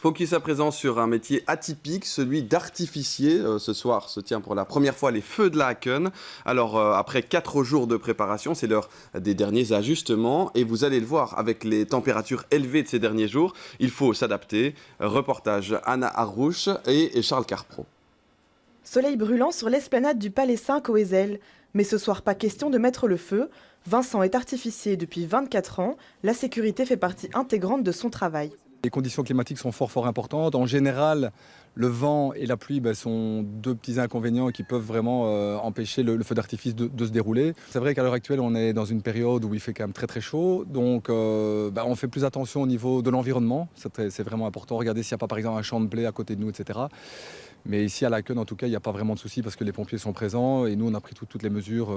Focus à présent sur un métier atypique, celui d'artificier. Ce soir se tient pour la première fois les Feux de Laken. Alors après 4 jours de préparation, c'est l'heure des derniers ajustements et vous allez le voir avec les températures élevées de ces derniers jours, il faut s'adapter. Reportage Anna Arrouche et Charles Carpro. Soleil brûlant sur l'esplanade du Palais 5 au Ezel. Mais ce soir, pas question de mettre le feu. Vincent est artificier depuis 24 ans. La sécurité fait partie intégrante de son travail. Les conditions climatiques sont fort importantes. En général, le vent et la pluie sont deux petits inconvénients qui peuvent vraiment empêcher le feu d'artifice de se dérouler. C'est vrai qu'à l'heure actuelle, on est dans une période où il fait quand même très chaud. Donc on fait plus attention au niveau de l'environnement. C'est vraiment important. Regardez s'il n'y a pas par exemple un champ de blé à côté de nous, etc. Mais ici à Laken, en tout cas, il n'y a pas vraiment de souci parce que les pompiers sont présents et nous, on a pris toutes les mesures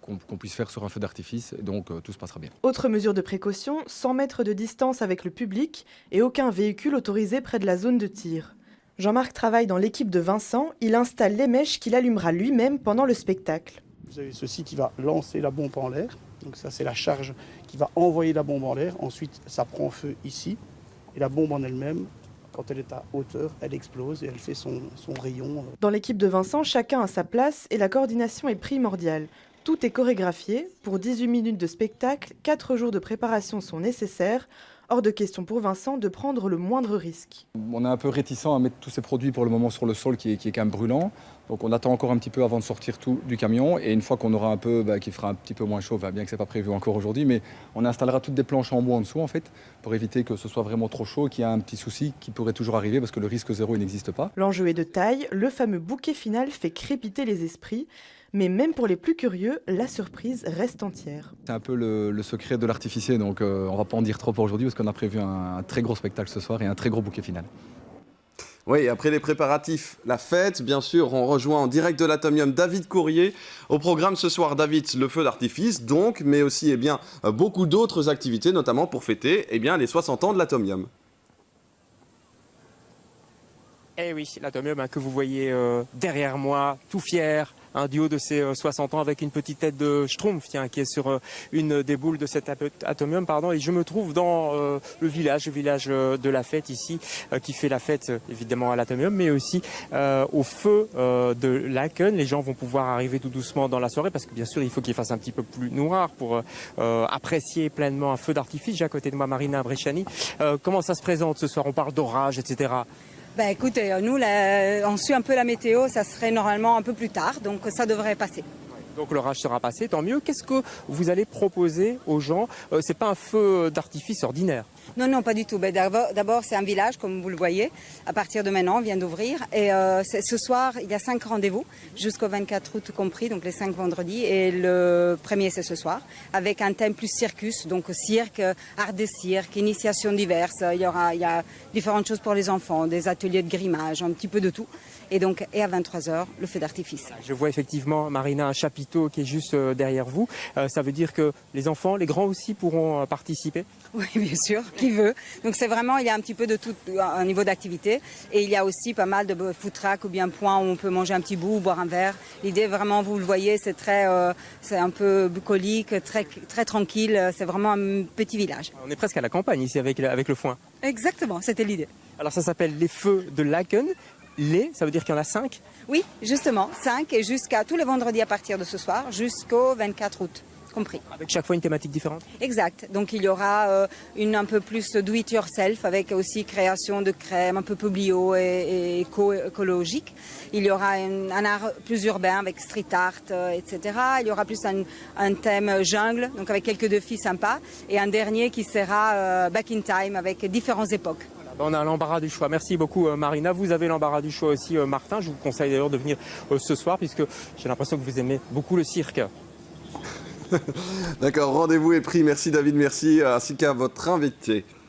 qu'on puisse faire sur un feu d'artifice. Et donc, tout se passera bien. Autre mesure de précaution, 100 mètres de distance avec le public et aucun véhicule autorisé près de la zone de tir. Jean-Marc travaille dans l'équipe de Vincent. Il installe les mèches qu'il allumera lui-même pendant le spectacle. Vous avez ceci qui va lancer la bombe en l'air. Donc ça, c'est la charge qui va envoyer la bombe en l'air. Ensuite, ça prend feu ici. Et la bombe en elle-même, quand elle est à hauteur, elle explose et elle fait son rayon. Dans l'équipe de Vincent, chacun a sa place et la coordination est primordiale. Tout est chorégraphié. Pour 18 minutes de spectacle, 4 jours de préparation sont nécessaires. Hors de question pour Vincent de prendre le moindre risque. On est un peu réticent à mettre tous ces produits pour le moment sur le sol qui est quand même brûlant. Donc on attend encore un petit peu avant de sortir tout du camion. Et une fois qu'on aura un peu, qui fera un petit peu moins chaud, bien que ce n'est pas prévu encore aujourd'hui, mais on installera toutes des planches en bois en dessous en fait, pour éviter que ce soit vraiment trop chaud et qu'il y ait un petit souci qui pourrait toujours arriver parce que le risque zéro il n'existe pas. L'enjeu est de taille, le fameux bouquet final fait crépiter les esprits. Mais même pour les plus curieux, la surprise reste entière. C'est un peu le secret de l'artificier, donc on ne va pas en dire trop pour aujourd'hui parce qu'on a prévu un très gros spectacle ce soir et un très gros bouquet final. Oui, après les préparatifs, la fête, bien sûr, on rejoint en direct de l'Atomium David Courrier. Au programme ce soir, David, le feu d'artifice, donc, mais aussi beaucoup d'autres activités, notamment pour fêter les 60 ans de l'Atomium. Eh oui, l'Atomium que vous voyez derrière moi, tout fier, du haut de ses 60 ans avec une petite tête de schtroumpf qui est sur une des boules de cet Atomium. Et je me trouve dans le village de la fête ici, qui fait la fête évidemment à l'Atomium, mais aussi au feu de Laken. Les gens vont pouvoir arriver tout doucement dans la soirée parce que bien sûr il faut qu'il fasse un petit peu plus noir pour apprécier pleinement un feu d'artifice. J'ai à côté de moi Marina Bresciani. Comment ça se présente ce soir? On parle d'orage, etc. Écoutez, nous, on suit un peu la météo, ça serait normalement un peu plus tard, donc ça devrait passer. Donc l'orage sera passé, tant mieux. Qu'est-ce que vous allez proposer aux gens? C'est pas un feu d'artifice ordinaire. Non, pas du tout. D'abord, c'est un village, comme vous le voyez. À partir de maintenant, on vient d'ouvrir. Et ce soir, il y a 5 rendez-vous, jusqu'au 24 août compris, donc les 5 vendredis. Et le premier, c'est ce soir, avec un thème plus circus, donc cirque, art de cirque, initiations diverses. Il y a différentes choses pour les enfants, des ateliers de grimage, un petit peu de tout. Et à 23h, le feu d'artifice. Je vois effectivement, Marina, un chapiteau qui est juste derrière vous. Ça veut dire que les enfants, les grands aussi pourront participer? Oui, bien sûr, qui veut. Donc c'est vraiment, il y a un petit peu de tout un niveau d'activité. Et il y a aussi pas mal de food truck ou bien points où on peut manger un petit bout, boire un verre. L'idée vraiment, vous le voyez, c'est c'est un peu bucolique, très tranquille. C'est vraiment un petit village. On est presque à la campagne ici avec le foin. Exactement, c'était l'idée. Alors ça s'appelle les Feux de Laken. Ça veut dire qu'il y en a 5? Oui, justement, 5 et jusqu'à tous les vendredis à partir de ce soir, jusqu'au 24 août. Compris. Avec chaque fois une thématique différente? Exact. Donc il y aura un peu plus do it yourself avec aussi création de crème un peu plus bio et écologique. Il y aura un art plus urbain avec street art, etc. Il y aura plus un thème jungle, donc avec quelques défis sympas. Et un dernier qui sera back in time avec différentes époques. On a l'embarras du choix. Merci beaucoup Marina. Vous avez l'embarras du choix aussi Martin. Je vous conseille d'ailleurs de venir ce soir puisque j'ai l'impression que vous aimez beaucoup le cirque. D'accord, rendez-vous est pris. Merci David, merci ainsi qu'à votre invité.